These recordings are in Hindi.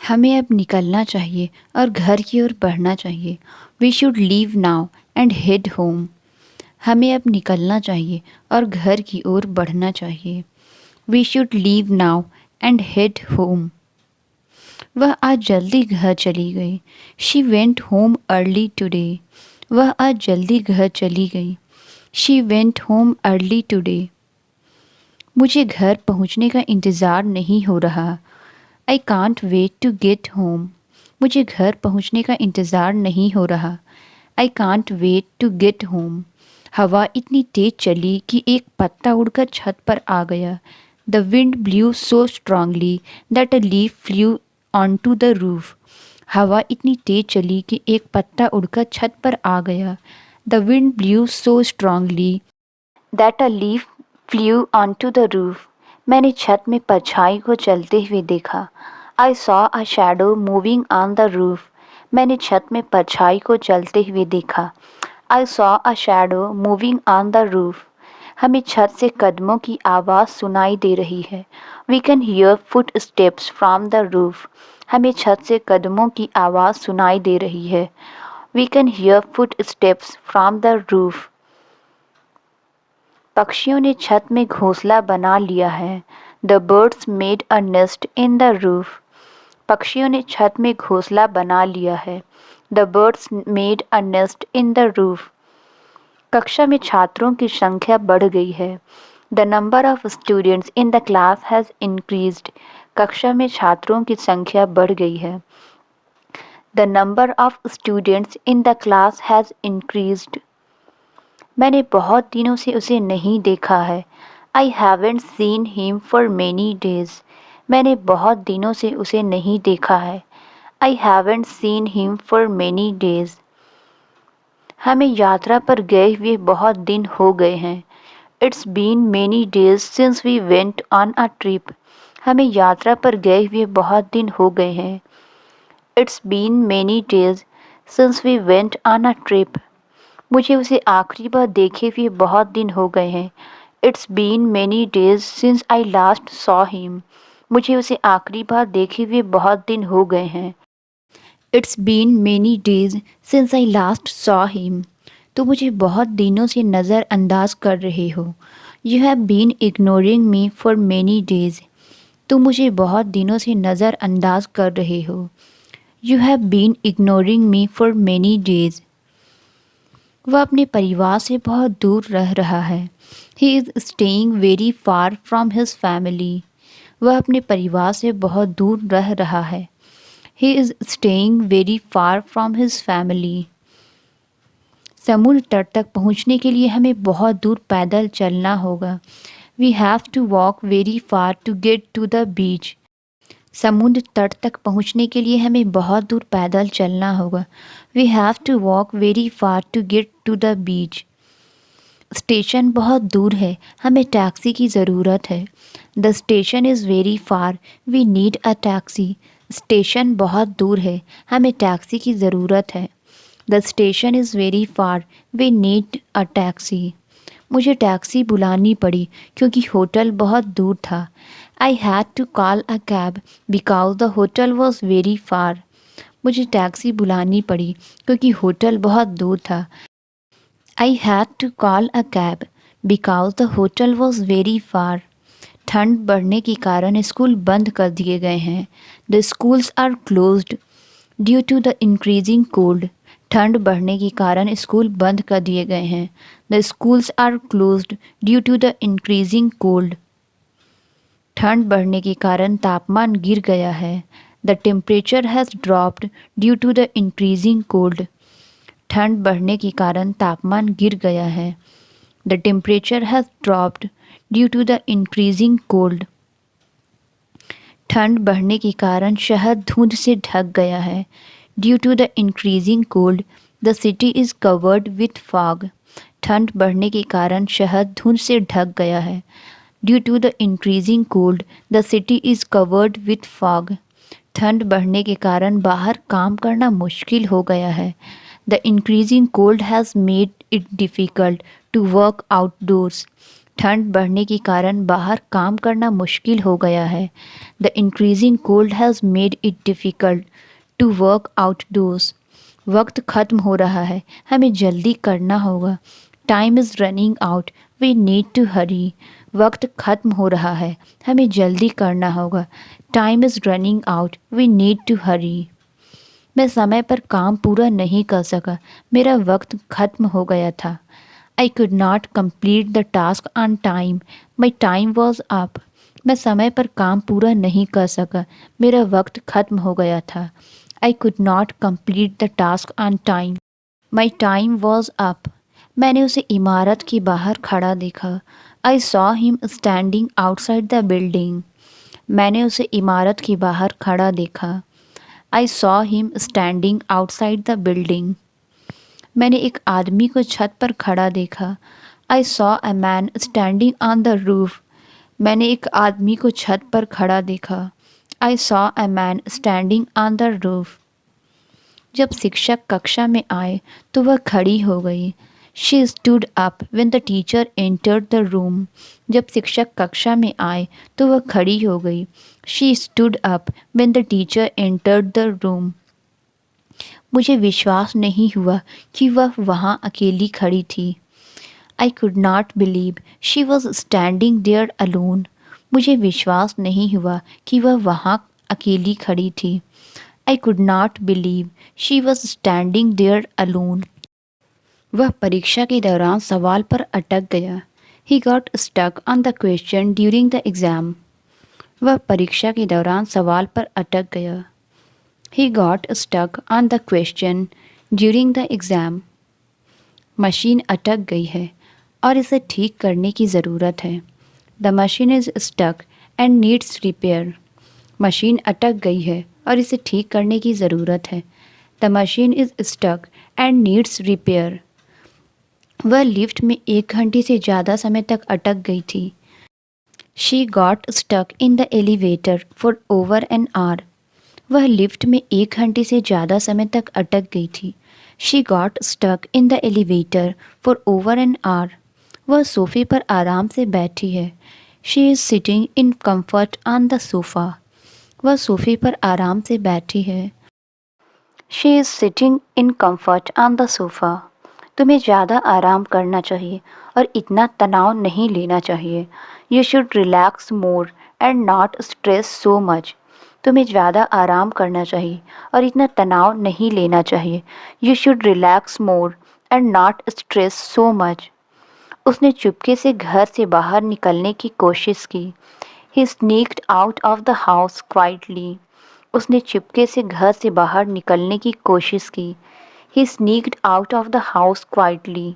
हमें अब निकलना चाहिए और घर की ओर बढ़ना चाहिए। We should leave now and head home. हमें अब निकलना चाहिए और घर की ओर बढ़ना चाहिए। We should leave now and head home. वह आज जल्दी घर चली गई। She went home early today. वह आज जल्दी घर चली गई। She went home early today. मुझे घर पहुंचने का इंतज़ार नहीं हो रहा। I can't wait to get home. मुझे घर पहुंचने का इंतज़ार नहीं हो रहा। I can't wait to get home. हवा इतनी तेज चली कि एक पत्ता उड़कर छत पर आ गया। The wind blew so strongly that a leaf flew on to the roof. हवा इतनी तेज चली कि एक पत्ता उड़कर छत पर आ गया। The wind blew so strongly that a leaf flew on to the roof. मैंने छत में परछाई को चलते हुए देखा। I saw a shadow moving on the roof. मैंने छत में परछाई को चलते हुए देखा। I saw a shadow moving on the roof. हमें छत से कदमों की आवाज़ सुनाई दे रही है। We can hear footsteps from the roof. हमें छत से कदमों की आवाज़ सुनाई दे रही है। We can hear footsteps from the roof. पक्षियों ने छत में घोंसला बना लिया है। The birds made a nest in the roof. पक्षियों ने छत में घोंसला बना लिया है। The birds made a nest in the roof. कक्षा में छात्रों की संख्या बढ़ गई है। The number of students in the class has increased. कक्षा में छात्रों की संख्या बढ़ गई है। The number of students in the class has increased. मैंने बहुत दिनों से उसे नहीं देखा है। I haven't seen him for many days. मैंने बहुत दिनों से उसे नहीं देखा है। I haven't seen him for many days. हमें यात्रा पर गए हुए बहुत दिन हो गए हैं। It's been many days since we went on a trip. हमें यात्रा पर गए हुए बहुत दिन हो गए हैं। It's been many days since we went on a trip. मुझे उसे आखिरी बार देखे हुए बहुत दिन हो गए हैं। It's been many days since I last saw him. मुझे उसे आखिरी बार देखे हुए बहुत दिन हो गए हैं। It's been many days since I last saw him. तो मुझे बहुत दिनों से नज़रअंदाज कर रहे हो। You have been ignoring me for many days. तो मुझे बहुत दिनों से नज़रअंदाज कर रहे हो। You have been ignoring me for many days. वह अपने परिवार से बहुत दूर रह रहा है। He is staying very far from his family. वह अपने परिवार से बहुत दूर रह रहा है। He is staying very far from his family. समुद्र तट तक पहुँचने के लिए हमें बहुत दूर पैदल चलना होगा। We have to walk very far to get to the beach. समुद्र तट तक पहुँचने के लिए हमें बहुत दूर पैदल चलना होगा। We have to walk very far to get to the beach. Station बहुत दूर है, हमें टैक्सी की ज़रूरत है। The station is very far, we need a taxi. Station बहुत दूर है, हमें टैक्सी की ज़रूरत है। The station is very far, we need a taxi. मुझे टैक्सी बुलानी पड़ी क्योंकि होटल बहुत दूर था। I had to call a cab because the hotel was very far. मुझे टैक्सी बुलानी पड़ी क्योंकि होटल बहुत दूर था। I had to call a cab because the hotel was very far. ठंड बढ़ने के कारण स्कूल बंद कर दिए गए हैं। The schools are closed due to the increasing cold. ठंड बढ़ने के कारण स्कूल बंद कर दिए गए हैं। The schools are closed due to the increasing cold. ठंड बढ़ने के कारण तापमान गिर गया है। The temperature has dropped due to the increasing cold. ठंड बढ़ने के कारण तापमान गिर गया है। The temperature has dropped due to the increasing cold. ठंड बढ़ने के कारण शहर धुंध से ढक गया है। Due to the increasing cold the city is covered with fog. ठंड बढ़ने के कारण शहर धुंध से ढक गया है। Due to the increasing cold the city is covered with fog. ठंड बढ़ने के कारण बाहर काम करना मुश्किल हो गया है। The increasing cold has made it difficult to work outdoors. ठंड बढ़ने के कारण बाहर काम करना मुश्किल हो गया है। The increasing cold has made it difficult to work outdoors. वक्त ख़त्म हो रहा है, हमें जल्दी करना होगा। Time is running out, we need to hurry. वक्त ख़त्म हो रहा है, हमें जल्दी करना होगा। Time is running out, we need to hurry. मैं समय पर काम पूरा नहीं कर सका, मेरा वक्त ख़त्म हो गया था। आई could not complete the task on time, my time was up. मैं समय पर काम पूरा नहीं कर सका, मेरा वक्त ख़त्म हो गया था। आई could not complete the task on time, my time was up. मैंने उसे इमारत के बाहर खड़ा देखा। I saw him standing outside the building. मैंने उसे इमारत के बाहर खड़ा देखा। I saw him standing outside the building. मैंने एक आदमी को छत पर खड़ा देखा। I saw a man standing on the roof. मैंने एक आदमी को छत पर खड़ा देखा। I saw a man standing on the roof. जब शिक्षक कक्षा में आए तो वह खड़ी हो गई। She stood up when the teacher entered the room. जब शिक्षक कक्षा में आए तो वह खड़ी हो गई। She stood up when the teacher entered the room. मुझे विश्वास नहीं हुआ कि वह वहाँ अकेली खड़ी थी। I could not believe she was standing there alone. मुझे विश्वास नहीं हुआ कि वह वहाँ अकेली खड़ी थी। I could not believe she was standing there alone. वह परीक्षा के दौरान सवाल पर अटक गया। He got stuck on the question during the exam. वह परीक्षा के दौरान सवाल पर अटक गया। He got stuck on the question during the exam. Machine अटक गई है और इसे ठीक करने की ज़रूरत है। The machine is stuck and needs repair. Machine अटक गई है और इसे ठीक करने की ज़रूरत है। The machine is stuck and needs repair. वह लिफ्ट में 1 घंटे से ज़्यादा समय तक अटक गई थी। She got stuck in the elevator for over an hour. वह लिफ्ट में 1 घंटे से ज़्यादा समय तक अटक गई थी। She got stuck in the elevator for over an hour. वह सोफ़े पर आराम से बैठी है। She is sitting in comfort on the sofa. वह सोफ़े पर आराम से बैठी है। She is sitting in comfort on the sofa. तुम्हें ज़्यादा आराम करना चाहिए और इतना तनाव नहीं लेना चाहिए। You should relax more and not stress so much. तुम्हें ज़्यादा आराम करना चाहिए और इतना तनाव नहीं लेना चाहिए। You should relax more and not stress so much. उसने चुपके से घर से बाहर निकलने की कोशिश की। He sneaked out of the house quietly. उसने चुपके से घर से बाहर निकलने की कोशिश की। He sneaked out of the house quietly.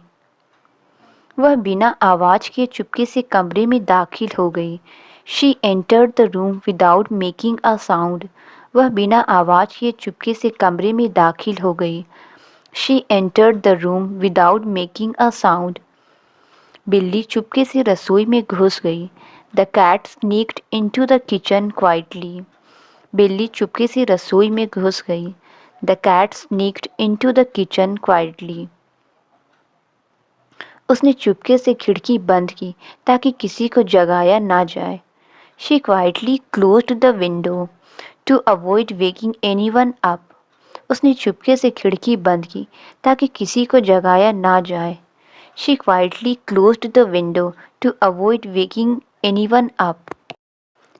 वह बिना आवाज़ के चुपके से कमरे में दाखिल हो गई। She entered the room without making a sound. वह बिना आवाज़ के चुपके से कमरे में दाखिल हो गई। She entered the room without making a sound. बिल्ली चुपके से रसोई में घुस गई। The cat sneaked into the kitchen quietly. बिल्ली चुपके से रसोई में घुस गई। The cat sneaked into the kitchen quietly. उसने चुपके से खिड़की बंद की ताकि किसी को जगाया ना जाए। She quietly closed the window to avoid waking anyone up. उसने चुपके से खिड़की बंद की ताकि किसी को जगाया ना जाए। She quietly closed the window to avoid waking anyone up.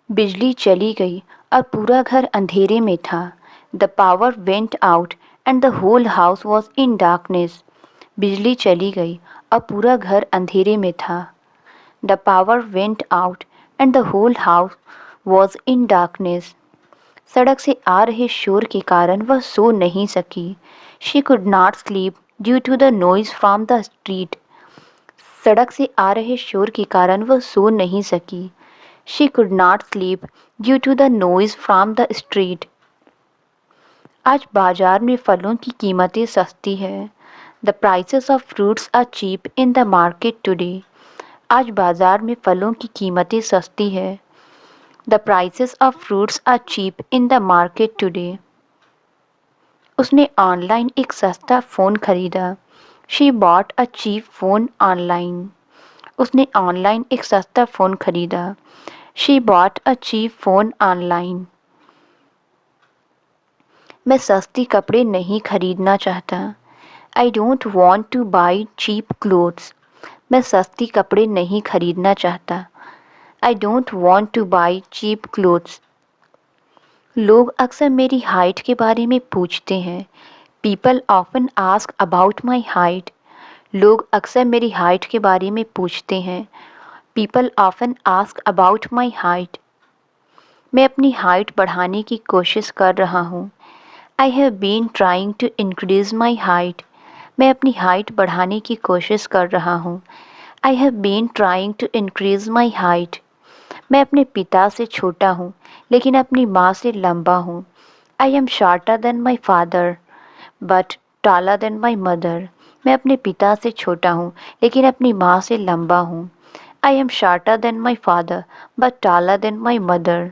बिजली चली गई और पूरा घर अंधेरे में था। The power went out and the whole house was in darkness. बिजली चली गई और पूरा घर अंधेरे में था। The power went out and the whole house was in darkness. सड़क से आ रहे शोर के कारण वह सो नहीं सकी। She could not sleep due to the noise from the street. सड़क से आ रहे शोर के कारण वह सो नहीं सकी। She could not sleep due to the noise from the street. आज बाजार में फलों की कीमतें सस्ती है। The prices of fruits are cheap in the market today. आज बाजार में फलों की कीमतें सस्ती है। The prices of fruits are cheap in the market today. उसने ऑनलाइन एक सस्ता फ़ोन खरीदा। She bought a cheap phone online. उसने ऑनलाइन एक सस्ता फ़ोन खरीदा। She bought a cheap phone online. मैं सस्ती कपड़े नहीं खरीदना चाहता। I don't want to buy cheap clothes. मैं सस्ती कपड़े नहीं खरीदना चाहता। I don't want to buy cheap clothes. लोग अक्सर मेरी हाइट के बारे में पूछते हैं। People often ask about my height. लोग अक्सर मेरी हाइट के बारे में पूछते हैं। People often ask about my height. मैं अपनी हाइट बढ़ाने की कोशिश कर रहा हूँ। I have been trying to increase my height. मैं अपनी हाइट बढ़ाने की कोशिश कर रहा हूँ। I have been trying to increase my height. मैं अपने पिता से छोटा हूँ लेकिन अपनी माँ से लंबा हूँ। I am shorter than my father but taller than my mother. मैं अपने पिता से छोटा हूँ लेकिन अपनी माँ से लंबा हूँ। I am shorter than my father but taller than my mother.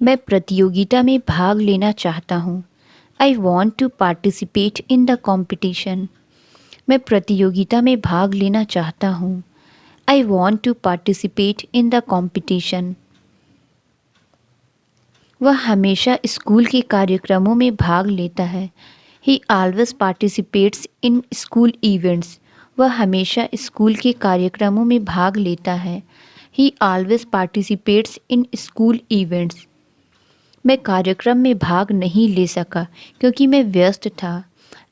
मैं प्रतियोगिता में भाग लेना चाहता हूँ। I want to participate in the competition. मैं प्रतियोगिता में भाग लेना चाहता हूँ। I want to participate in the competition. वह हमेशा स्कूल के कार्यक्रमों में भाग लेता है। He always participates in school events. वह हमेशा स्कूल के कार्यक्रमों में भाग लेता है। He always participates in school events. मैं कार्यक्रम में भाग नहीं ले सका क्योंकि मैं व्यस्त था।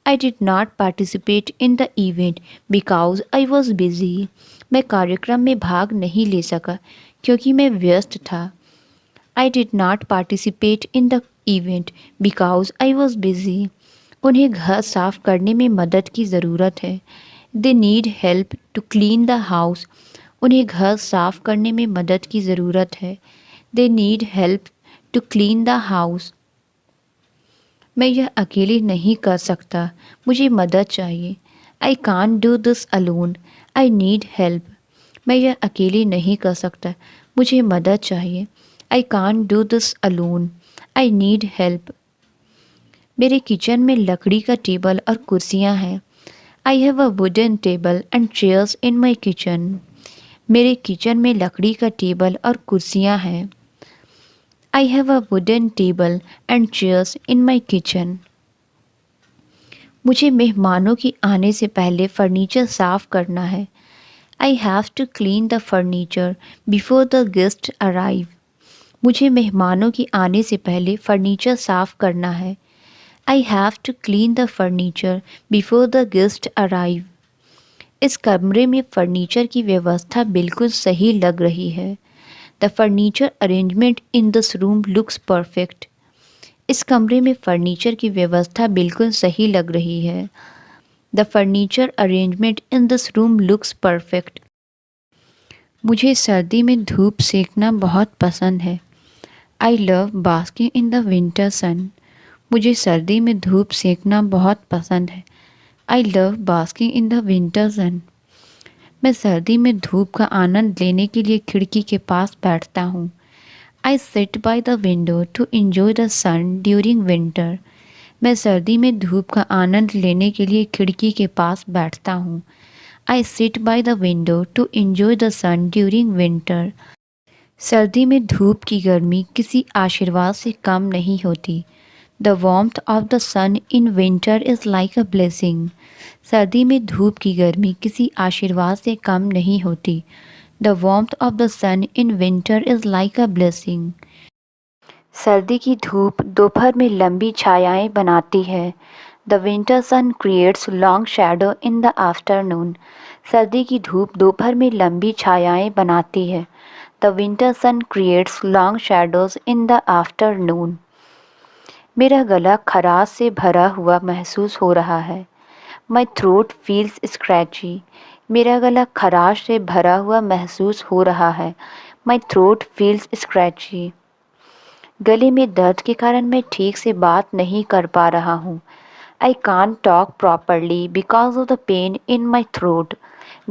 I did not participate in the event because I was busy. मैं कार्यक्रम में भाग नहीं ले सका क्योंकि मैं व्यस्त था। I did not participate in the event because I was busy. उन्हें घर साफ करने में मदद की ज़रूरत है। They need help to clean the house. उन्हें घर साफ करने में मदद की ज़रूरत है। They need help to clean the house. मैं यह अकेले नहीं कर सकता, मुझे मदद चाहिए। I can't do this alone, I need help. मैं यह अकेले नहीं कर सकता, मुझे मदद चाहिए। I can't do this alone, I need help. मेरे किचन में लकड़ी का टेबल और कुर्सियाँ हैं। I have a wooden table and chairs in my kitchen. मेरे किचन में लकड़ी का टेबल और कुर्सियाँ हैं। I have a wooden table and chairs in my kitchen. मुझे मेहमानों के आने से पहले फर्नीचर साफ करना है। I have to clean the furniture before the guests arrive. मुझे मेहमानों के आने से पहले फर्नीचर साफ करना है। I have to clean the furniture before the guests arrive. इस कमरे में फर्नीचर की व्यवस्था बिल्कुल सही लग रही है। The furniture arrangement in this room looks perfect. इस कमरे में फर्नीचर की व्यवस्था बिल्कुल सही लग रही है। The furniture arrangement in this room looks perfect. मुझे सर्दी में धूप सेकना बहुत पसंद है। I love basking in the winter sun. मुझे सर्दी में धूप सेकना बहुत पसंद है। I love basking in the winter sun. मैं सर्दी में धूप का आनंद लेने के लिए खिड़की के पास बैठता हूँ। I sit by the window to enjoy the sun during winter. मैं सर्दी में धूप का आनंद लेने के लिए खिड़की के पास बैठता हूँ। I sit by the window to enjoy the sun during winter. सर्दी में धूप की गर्मी किसी आशीर्वाद से कम नहीं होती। The warmth of the sun in winter is like a blessing. सर्दी में धूप की गर्मी किसी आशीर्वाद से कम नहीं होती। The warmth of the sun in winter is like a blessing. सर्दी की धूप दोपहर में लंबी छायाएं बनाती है। The winter sun creates long shadow in the afternoon. सर्दी की धूप दोपहर में लंबी छायाएं बनाती है। The winter sun creates long shadows in the afternoon. मेरा गला खराश से भरा हुआ महसूस हो रहा है। My throat feels scratchy. मेरा गला खराश से भरा हुआ महसूस हो रहा है। My throat feels scratchy. गले में दर्द के कारण मैं ठीक से बात नहीं कर पा रहा हूँ। I can't talk properly because of the pain in my throat.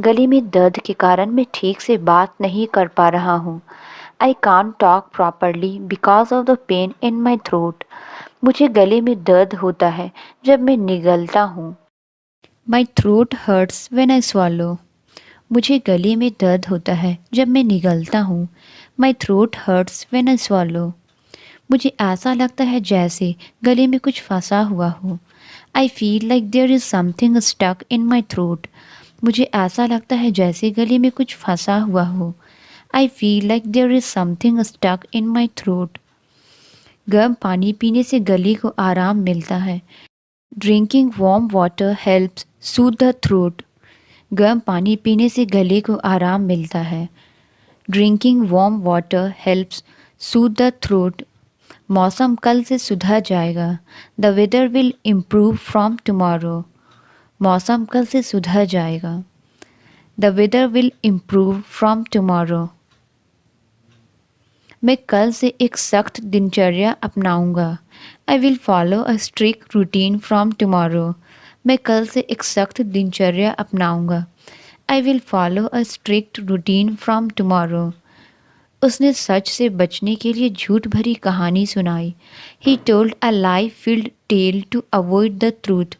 गले में दर्द के कारण मैं ठीक से बात नहीं कर पा रहा हूँ। I can't talk properly because of the pain in my throat. मुझे गले में दर्द होता है जब मैं निगलता हूँ। My throat hurts when I swallow. मुझे गले में दर्द होता है जब मैं निगलता हूँ। My throat hurts when I swallow. मुझे ऐसा लगता है जैसे गले में कुछ फंसा हुआ हो। I feel like there is something stuck in my throat. मुझे ऐसा लगता है जैसे गले में कुछ फंसा हुआ हो। I feel like there is something stuck in my throat. गर्म पानी पीने से गले को आराम मिलता है। Drinking warm water helps soothe the throat. गर्म पानी पीने से गले को आराम मिलता है। Drinking warm water helps soothe the throat. मौसम कल से सुधर जाएगा। The weather will improve from tomorrow. मौसम कल से सुधर जाएगा। The weather will improve from tomorrow. मैं कल से एक सख्त दिनचर्या अपनाऊंगा। I will follow a strict routine from tomorrow. मैं कल से एक सख्त दिनचर्या अपनाऊंगा। I will follow a strict routine from tomorrow. उसने सच से बचने के लिए झूठ भरी कहानी सुनाई। He told a lie filled tale to avoid the truth.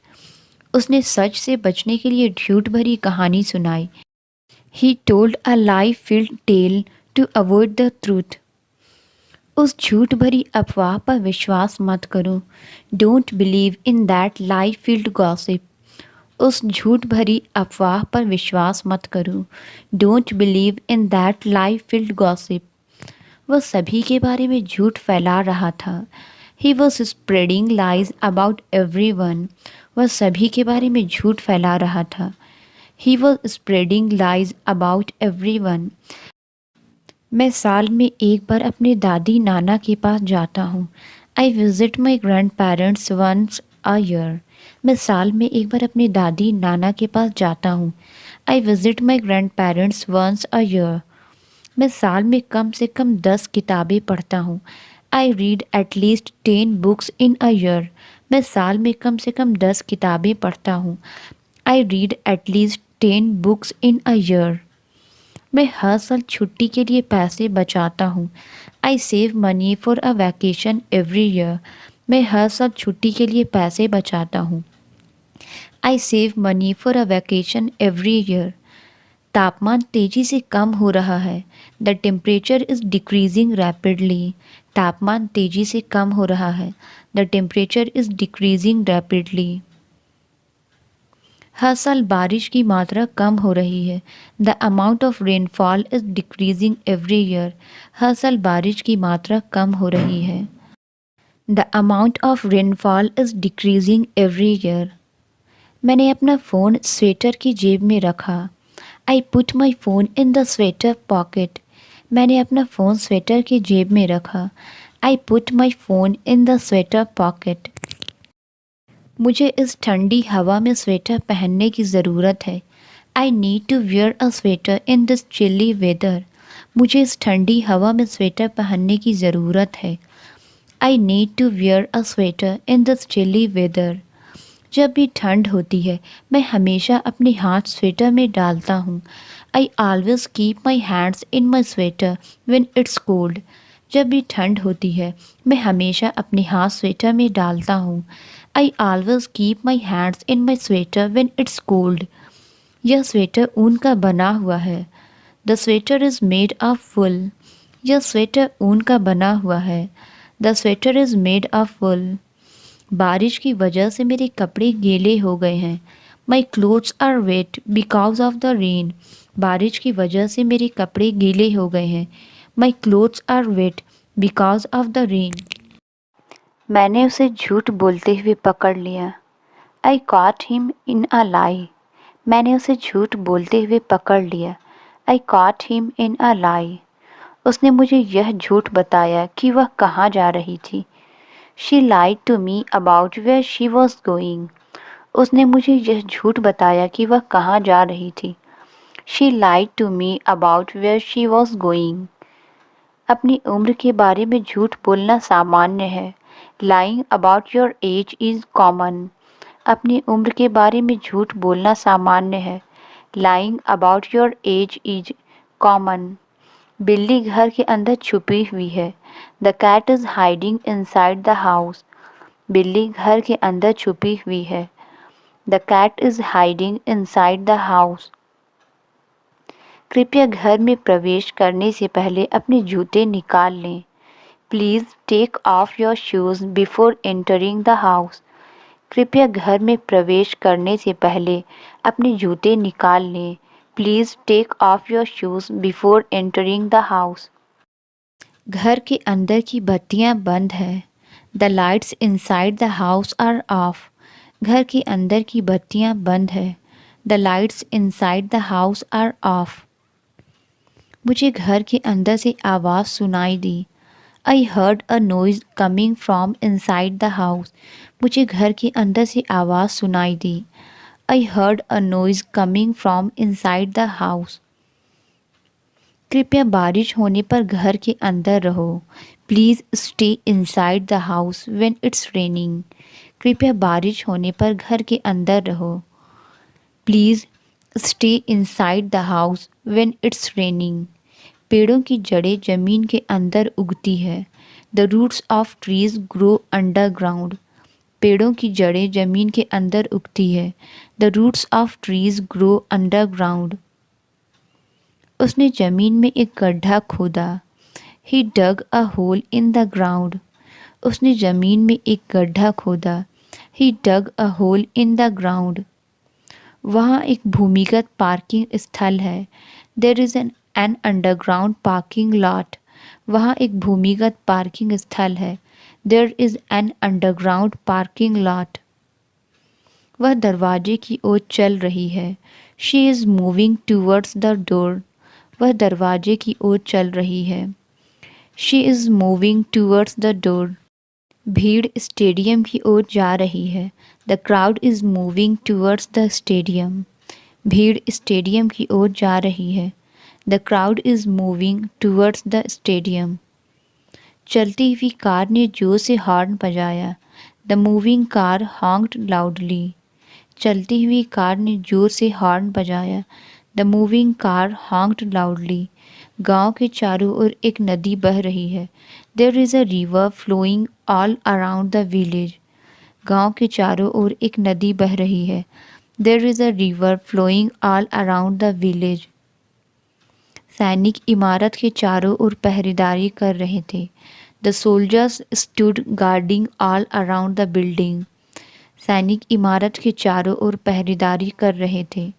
उसने सच से बचने के लिए झूठ भरी कहानी सुनाई। He told a lie filled tale to avoid the truth. उस झूठ भरी अफवाह पर विश्वास मत करो। Don't believe in that lie filled gossip. उस झूठ भरी अफवाह पर विश्वास मत करो। Don't believe in that lie filled gossip. वह सभी के बारे में झूठ फैला रहा था। He was spreading lies about everyone. वह सभी के बारे में झूठ फैला रहा था। He was spreading lies about every one. मैं साल में एक बार अपने दादी नाना के पास जाता हूँ। I visit my grandparents once a year. मैं साल में एक बार अपने दादी नाना के पास जाता हूँ। I visit my grandparents once a year. मैं साल में कम से कम 10 किताबें पढ़ता हूँ। I read at least 10 books in a year. मैं साल में कम से कम 10 किताबें पढ़ता हूँ। I read at least 10 books in a year. मैं हर साल छुट्टी के लिए पैसे बचाता हूँ। I save money for a vacation every year. मैं हर साल छुट्टी के लिए पैसे बचाता हूँ। I save money for a vacation every year. तापमान तेज़ी से कम हो रहा है। The temperature is decreasing rapidly. तापमान तेज़ी से कम हो रहा है। The temperature is decreasing rapidly. हर साल बारिश की मात्रा कम हो रही है। The amount of rainfall is decreasing every year. हर साल बारिश की मात्रा कम हो रही है। The amount of rainfall is decreasing every year. मैंने अपना फ़ोन स्वेटर की जेब में रखा। I put my phone in the sweater pocket. मैंने अपना फ़ोन स्वेटर की जेब में रखा। I put my phone in the sweater pocket. मुझे इस ठंडी हवा में स्वेटर पहनने की ज़रूरत है। I need to wear a sweater in this chilly weather. मुझे इस ठंडी हवा में स्वेटर पहनने की ज़रूरत है। I need to wear a sweater in this chilly weather. जब भी ठंड होती है मैं हमेशा अपने हाथ स्वेटर में डालता हूँ। I always keep my hands in my sweater when it's cold. जब भी ठंड होती है मैं हमेशा अपने हाथ स्वेटर में डालता हूँ। I always keep my hands in my sweater when it's cold. यह स्वेटर ऊन का बना हुआ है। The sweater is made of wool. यह स्वेटर ऊन का बना हुआ है। The sweater is made of wool. बारिश की वजह से मेरे कपड़े गीले हो गए हैं। My clothes are wet because of the rain. बारिश की वजह से मेरे कपड़े गीले हो गए हैं। My clothes are wet because of the rain. मैंने उसे झूठ बोलते हुए पकड़ लिया। I caught him in a lie. मैंने उसे झूठ बोलते हुए पकड़ लिया। I caught him in a lie. उसने मुझे यह झूठ बताया कि वह कहाँ जा रही थी। She lied to me about where she was going. उसने मुझे यह झूठ बताया कि वह कहाँ जा रही थी। She lied to me about where she was going. अपनी उम्र के बारे में झूठ बोलना सामान्य है। Lying about your age is common. अपनी उम्र के बारे में झूठ बोलना सामान्य है। Lying about your age is common. बिल्ली घर के अंदर छुपी हुई है। The cat is hiding inside the house. बिल्ली घर के अंदर छुपी हुई है। The cat is hiding inside the house. कृपया घर में प्रवेश करने से पहले अपने जूते निकाल लें। Please take off your shoes before entering the house. कृपया घर में प्रवेश करने से पहले अपने जूते निकाल लें। Please take off your shoes before entering the house. घर के अंदर की बत्तियां बंद हैं। The lights inside the house are off. घर के अंदर की बत्तियां बंद है। The lights inside the house are off. मुझे घर के अंदर से आवाज़ सुनाई दी। I heard a noise coming from inside the house. मुझे घर के अंदर से आवाज़ सुनाई दी। I heard a noise coming from inside the house. कृपया बारिश होने पर घर के अंदर रहो। Please stay inside the house when it's raining. कृपया बारिश होने पर घर के अंदर रहो। Please stay inside the house when it's raining. पेड़ों की जड़ें जमीन के अंदर उगती है। The roots of trees grow underground. पेड़ों की जड़ें जमीन के अंदर उगती है। The roots of trees grow underground. उसने जमीन में एक गड्ढा खोदा। He dug a hole in the ground. उसने जमीन में एक गड्ढा खोदा। He dug a hole in the ground. वहाँ एक भूमिगत पार्किंग स्थल है। There is an underground parking lot. वहाँ एक भूमिगत पार्किंग स्थल है। There is an underground parking lot. वह दरवाजे की ओर चल रही है। She is moving towards the door. वह दरवाजे की ओर चल रही है। She is moving towards the door. भीड़ स्टेडियम की ओर जा रही है। The crowd is moving towards the stadium. भीड़ स्टेडियम की ओर जा रही है। The crowd is moving towards the stadium. चलती हुई कार ने जोर से हॉर्न बजाया। The moving car honked loudly. चलती हुई कार ने जोर से हॉर्न बजाया। The moving car honked loudly. गांव के चारों ओर एक नदी बह रही है। There is a river flowing all around the village. गांव के चारों ओर एक नदी बह रही है। There is a river flowing all around the village. सैनिक इमारत के चारों ओर पहरेदारी कर रहे थे। The soldiers stood guarding all around the building. सैनिक इमारत के चारों ओर पहरेदारी कर रहे थे।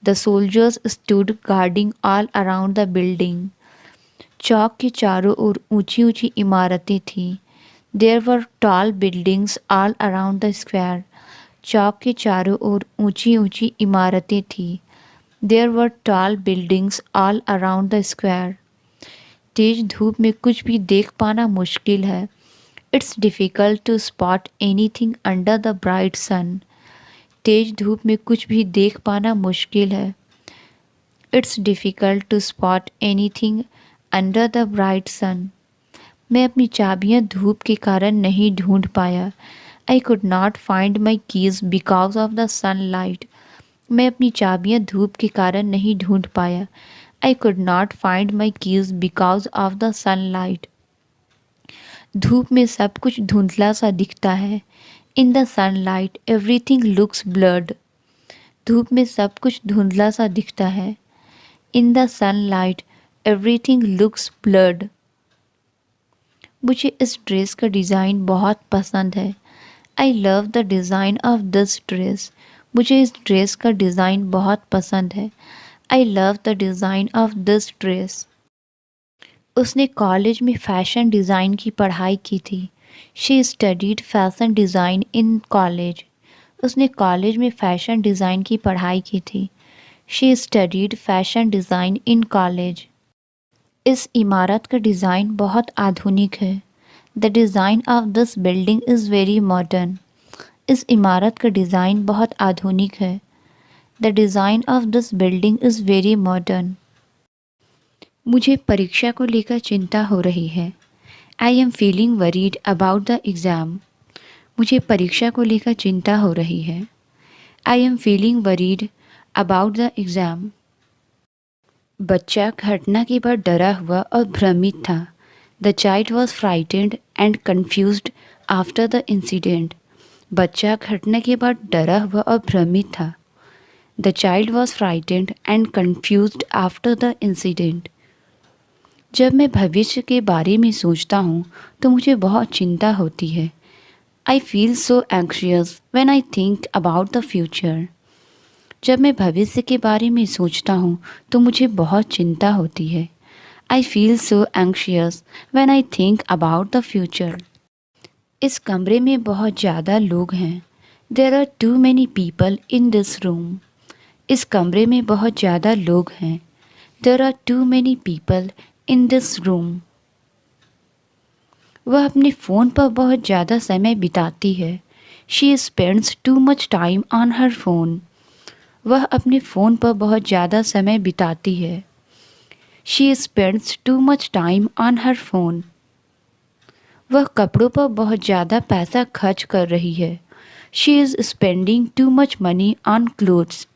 The soldiers stood guarding all around the building. चौक के चारों ओर ऊंची ऊंची इमारतें थीं। There were tall buildings all around the square. चौक के चारों ओर ऊंची ऊंची इमारतें थीं। There were tall buildings all around the square. तेज धूप में कुछ भी देख पाना मुश्किल है। It's difficult to spot anything under the bright sun. तेज धूप में कुछ भी देख पाना मुश्किल है। It's difficult to spot anything under the bright sun. मैं अपनी चाबियां धूप के कारण नहीं ढूंढ पाया। I could not find my keys because of the sunlight. मैं अपनी चाबियां धूप के कारण नहीं ढूंढ पाया। I could not find my keys because of the sunlight. धूप में सब कुछ धुंधला सा दिखता है। In the sunlight everything looks blurred. धूप में सब कुछ धुंधला सा दिखता है। In the sunlight everything looks blurred. मुझे इस ड्रेस का डिज़ाइन बहुत पसंद है। I love the design of this dress. मुझे इस ड्रेस का डिज़ाइन बहुत पसंद है। I love the design of this dress. उसने कॉलेज में फ़ैशन डिज़ाइन की पढ़ाई की थी। She studied fashion design in college. उसने कॉलेज में फ़ैशन डिज़ाइन की पढ़ाई की थी। She studied fashion design in college. इस इमारत का डिज़ाइन बहुत आधुनिक है। The design of this building is very modern. इस इमारत का डिज़ाइन बहुत आधुनिक है। The design of this building is very modern. मुझे परीक्षा को लेकर चिंता हो रही है। I am feeling worried about the exam. मुझे परीक्षा को लेकर चिंता हो रही है। I am feeling worried about the exam. बच्चा घटना के बाद डरा हुआ और भ्रमित था। The child was frightened and confused after the incident. बच्चा घटना के बाद डरा हुआ और भ्रमित था। The child was frightened and confused after the incident. जब मैं भविष्य के बारे में सोचता हूँ तो मुझे बहुत चिंता होती है. I feel so anxious when I think about the future. जब मैं भविष्य के बारे में सोचता हूँ तो मुझे बहुत चिंता होती है. I feel so anxious when I think about the future. इस कमरे में बहुत ज़्यादा लोग हैं. There are too many people in this room. इस कमरे में बहुत ज़्यादा लोग हैं. There are too many people in this room. वह अपने फ़ोन पर बहुत ज़्यादा समय बिताती है. She spends too much time on her phone. वह अपने फ़ोन पर बहुत ज़्यादा समय बिताती है. She spends too much time on her phone. वह कपड़ों पर बहुत ज़्यादा पैसा खर्च कर रही है. She is spending too much money on clothes.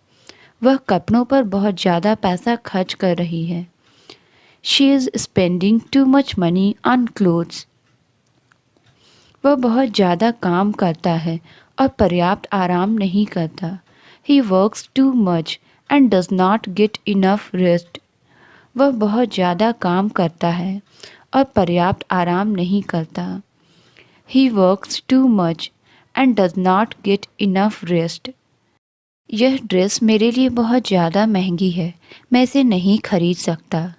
वह कपड़ों पर बहुत ज़्यादा पैसा खर्च कर रही है. She is spending too much money on clothes. वह बहुत ज़्यादा काम करता है और पर्याप्त आराम नहीं करता. He works too much and does not get enough rest. वह बहुत ज़्यादा काम करता है और पर्याप्त आराम नहीं करता. He works too much and does not get enough rest. यह ड्रेस मेरे लिए बहुत ज़्यादा महंगी है. मैं इसे नहीं खरीद सकता.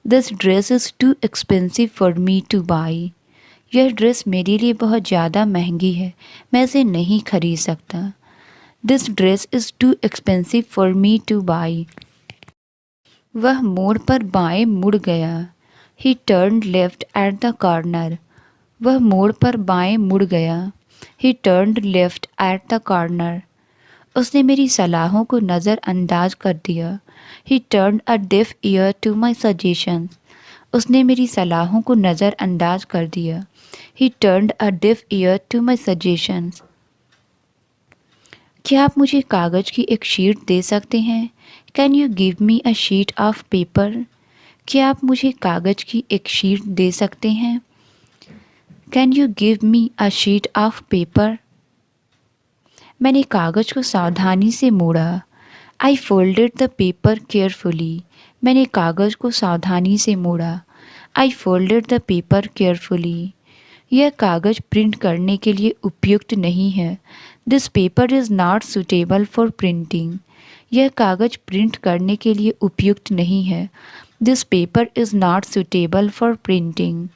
This dress is too expensive for me to buy. यह ड्रेस मेरे लिए बहुत ज़्यादा महंगी है. मैं इसे नहीं खरीद सकता. This dress is too expensive for me to buy. वह मोड़ पर बाएं मुड़ गया. He turned left at the corner. वह मोड़ पर बाएं मुड़ गया. He turned left at the corner. उसने मेरी सलाहों को नज़रअंदाज कर दिया. He turned a deaf ear to my suggestions. उसने मेरी सलाहों को नज़रअंदाज कर दिया. He turned a deaf ear to my suggestions. क्या आप मुझे कागज़ की एक शीट दे सकते हैं? Can you give me a sheet of paper? क्या आप मुझे कागज़ की एक शीट दे सकते हैं? Can you give me a sheet of paper? मैंने कागज़ को सावधानी से मोड़ा. I folded the paper carefully. मैंने कागज़ को सावधानी से मोड़ा. I folded the paper carefully. यह कागज़ प्रिंट करने के लिए उपयुक्त नहीं है. This paper is not suitable for printing. यह कागज़ प्रिंट करने के लिए उपयुक्त नहीं है. This paper is not suitable for printing.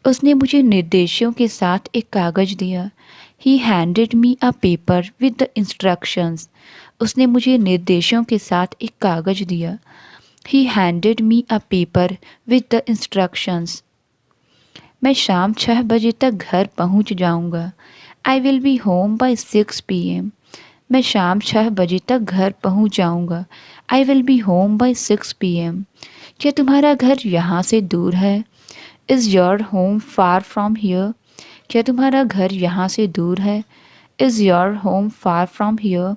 उसने मुझे निर्देशों के साथ एक कागज़ दिया. He handed me a paper with the instructions. उसने मुझे निर्देशों के साथ एक कागज़ दिया. He handed me a paper with the instructions. मैं शाम 6 बजे तक घर पहुंच जाऊंगा. I will be home by 6 p.m. मैं शाम 6 बजे तक घर पहुंच जाऊंगा. I will be home by 6 p.m. क्या तुम्हारा घर यहाँ से दूर है? Is your home far from here? क्या तुम्हारा घर यहाँ से दूर है? Is your home far from here?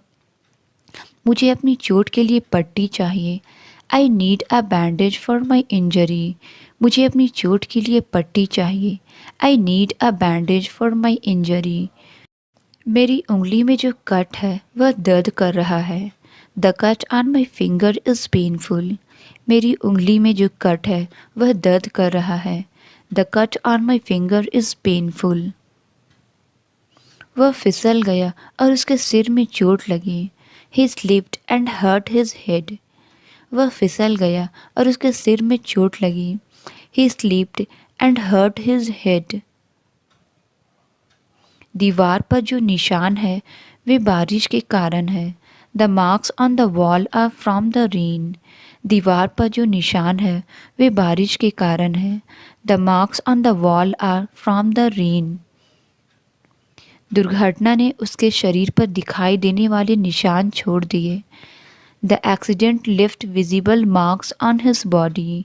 मुझे अपनी चोट के लिए पट्टी चाहिए. I need a bandage for my injury. मुझे अपनी चोट के लिए पट्टी चाहिए. I need a bandage for my injury. मेरी उंगली में जो कट है वह दर्द कर रहा है. The cut on my finger is painful. मेरी उंगली में जो कट है वह दर्द कर रहा है. The cut on my finger is painful. वह फिसल गया और उसके सिर में चोट लगी. He slipped and hurt his head. वह फिसल गया और उसके सिर में चोट लगी. He slipped and hurt his head. दीवार पर जो निशान है वे बारिश के कारण है. The marks on the wall are from the rain. दीवार पर जो निशान है वे बारिश के कारण है. The marks on the wall are from the rain. दुर्घटना ने उसके शरीर पर दिखाई देने वाले निशान छोड़ दिए. The accident left visible marks on his body.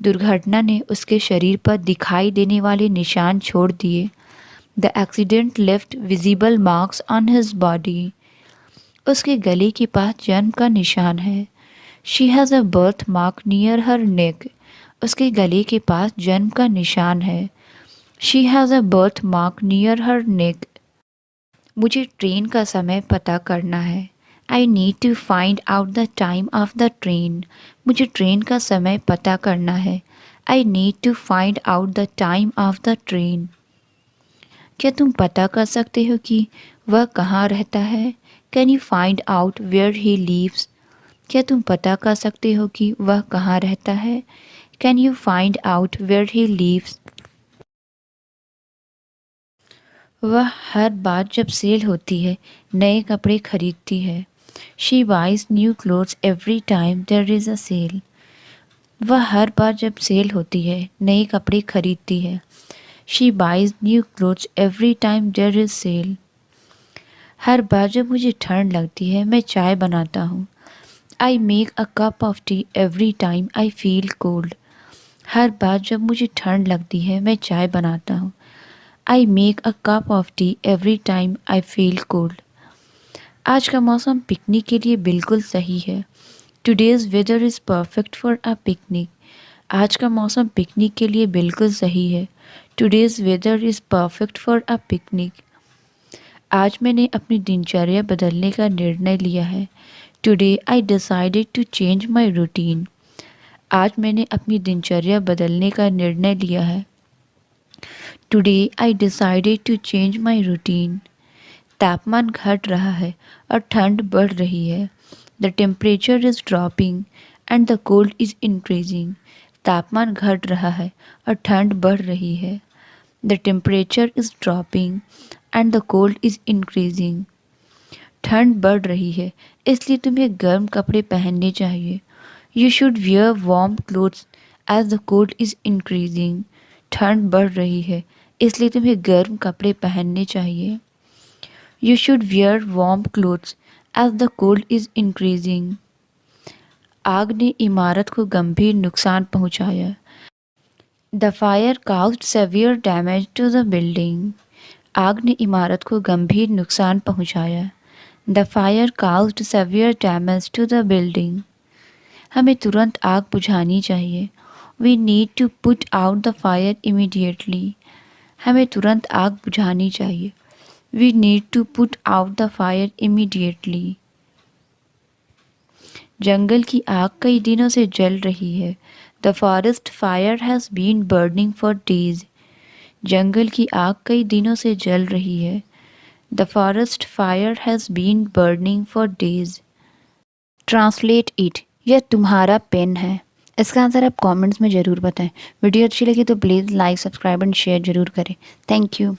दुर्घटना ने उसके शरीर पर दिखाई देने वाले निशान छोड़ दिए. The accident left visible marks on his body. उसके गले के पास जन्म का निशान है. She has a birthmark near her neck. उसके गले के पास जन्म का निशान है. She has a birthmark near her neck. मुझे ट्रेन का समय पता करना है. I need to find out the time of the train. मुझे ट्रेन का समय पता करना है। I need to find out the time of the train. क्या तुम पता कर सकते हो कि वह कहाँ रहता है? Can you find out where he lives? क्या तुम पता कर सकते हो कि वह कहाँ रहता है? Can you find out where he lives? वह हर बार जब सेल होती है नए कपड़े खरीदती है। She buys new clothes every time there is a sale. वह हर बार जब सेल होती है नए कपड़े खरीदती है। She buys new clothes every time there is sale. हर बार जब मुझे ठंड लगती है मैं चाय बनाता हूँ। I make a cup of tea every time I feel cold. हर बार जब मुझे ठंड लगती है मैं चाय बनाता हूँ। I make a cup of tea every time I feel cold. आज का मौसम पिकनिक के लिए बिल्कुल सही है। Today's weather is perfect for a picnic. आज का मौसम पिकनिक के लिए बिल्कुल सही है। Today's weather is perfect for a picnic. आज मैंने अपनी दिनचर्या बदलने का निर्णय लिया है। Today I decided to change my routine. आज मैंने अपनी दिनचर्या बदलने का निर्णय लिया है। Today I decided to change my routine. तापमान घट रहा है और ठंड बढ़ रही है। The temperature is dropping and the cold is increasing. तापमान घट रहा है और ठंड बढ़ रही है। The temperature is dropping and the cold is increasing. ठंड बढ़ रही है इसलिए तुम्हें गर्म कपड़े पहनने चाहिए। You should wear warm clothes as the cold is increasing. ठंड बढ़ रही है इसलिए तुम्हें गर्म कपड़े पहनने चाहिए। You should wear warm clothes as the cold is increasing. आग ने इमारत को गंभीर नुकसान पहुंचाया। The fire caused severe damage to the building. आग ने इमारत को गंभीर नुकसान पहुंचाया। The fire caused severe damage to the building. हमें तुरंत आग बुझानी चाहिए। We need to put out the fire immediately. हमें तुरंत आग बुझानी चाहिए। We need to put out the fire immediately. जंगल की आग कई दिनों से जल रही है। The forest fire has been burning for days. जंगल की आग कई दिनों से जल रही है। The forest fire has been burning for days. Translate it. यह तुम्हारा पेन है। इसका आंसर आप कमेंट्स में ज़रूर बताएं। वीडियो अच्छी लगी तो please like subscribe and share ज़रूर करें। Thank you.